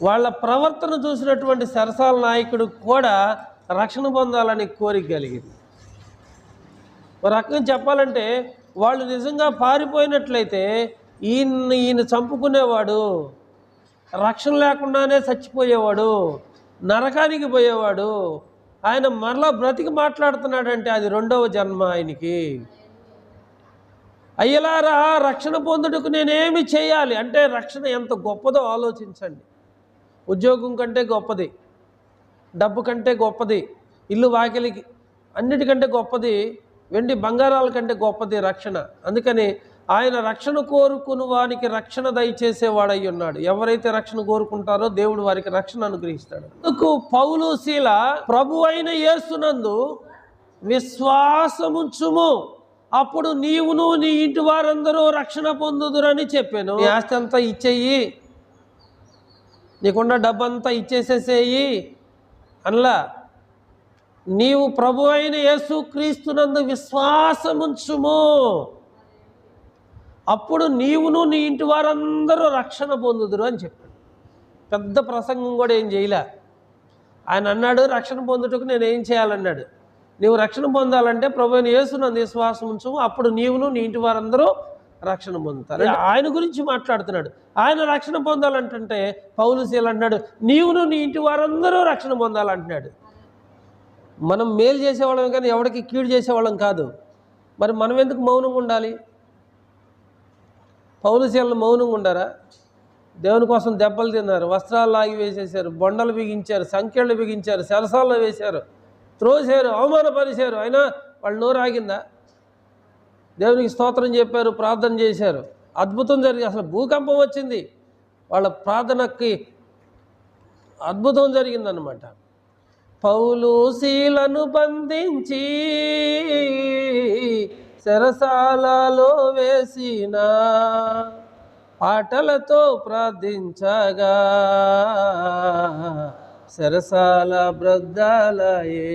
వాళ్ళ ప్రవర్తన చూసినటువంటి సరసాల నాయకుడు కూడా రక్షణ పొందాలని కోరిక కలిగింది. ఒక రకంగా చెప్పాలంటే వాళ్ళు నిజంగా పారిపోయినట్లయితే ఈయన చంపుకునేవాడు, రక్షణ లేకుండానే చచ్చిపోయేవాడు, నరకానికి పోయేవాడు. ఆయన మరలా బ్రతికి మాట్లాడుతున్నాడంటే అది రెండవ జన్మ ఆయనకి. అయ్యలారా, రక్షణ పొందుటకు నేనేమి చేయాలి అంటే, రక్షణ ఎంత గొప్పదో ఆలోచించండి. ఉద్యోగం కంటే గొప్పది, డబ్బు కంటే గొప్పది, ఇల్లు వాకిలికి అన్నిటికంటే గొప్పది, వెండి బంగారాల కంటే గొప్పది రక్షణ. అందుకని ఆయన రక్షణ కోరుకుని వానికి రక్షణ దయచేసేవాడై ఉన్నాడు. ఎవరైతే రక్షణ కోరుకుంటారో దేవుడు వారికి రక్షణ అనుగ్రహిస్తాడు. అందుకు పౌలు శీల ప్రభు అయిన యేసునందు విశ్వాసముంచుము, అప్పుడు నీవును నీ ఇంటి వారందరూ రక్షణ పొందుదురని చెప్పాను. నీ ఆస్తి అంతా ఇచ్చేయి, నీకున్న డబ్బంతా ఇచ్చేసేసేయి అనలా. నీవు ప్రభు అయిన యేసు క్రీస్తునందు విశ్వాసముంచుము, అప్పుడు నీవును నీ ఇంటి వారందరూ రక్షణ పొందుదురు అని చెప్పాడు. పెద్ద ప్రసంగం కూడా ఏం చేయలే. ఆయన అన్నాడు, రక్షణ పొందుటకు నేను ఏం చేయాలన్నాడు. నీవు రక్షణ పొందాలంటే ప్రభు అయిన యేసునందు విశ్వాసం ఉంచుము, అప్పుడు నీవును నీ ఇంటి వారందరూ రక్షణ పొందుతారు. ఆయన గురించి మాట్లాడుతున్నాడు. ఆయన రక్షణ పొందాలంటే పౌలు శీల అన్నాడు, నీవును నీ ఇంటి వారందరూ రక్షణ పొందాలంటున్నాడు. మనం మేలు చేసేవాళ్ళం కానీ ఎవరికి కీడు చేసేవాళ్ళం కాదు. మరి మనం ఎందుకు మౌనంగా ఉండాలి? పౌలు శీలను మౌనంగా ఉండారా? దేవుని కోసం దెబ్బలు తిన్నారు, వస్త్రాలు లాగి వేసేసారు, బొండలు బిగించారు, సంఖ్యలు బిగించారు, సెలసాల్లో వేశారు, త్రోసారు, అవమానపరిచారు. అయినా వాళ్ళు నోరు ఆగిందా? దేవునికి స్తోత్రం చెప్పారు, ప్రార్థన చేశారు, అద్భుతం జరిగింది. అసలు భూకంపం వచ్చింది, వాళ్ళ ప్రార్థనకి అద్భుతం జరిగిందన్నమాట. పౌలు శీలను బంధించి చెరసాలలో వేసిన పాటలతో ప్రార్థించగా చెరసాల బ్రద్దాలయే.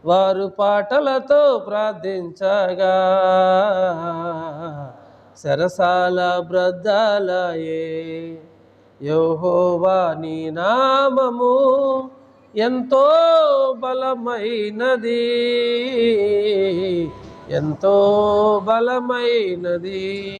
వారు పాటలతో ప్రార్థించగా చెరసాల బ్రద్దాలయే. యెహోవా నీ నామము ఎంతో బలమైనది, ఎంతో బలమైనది.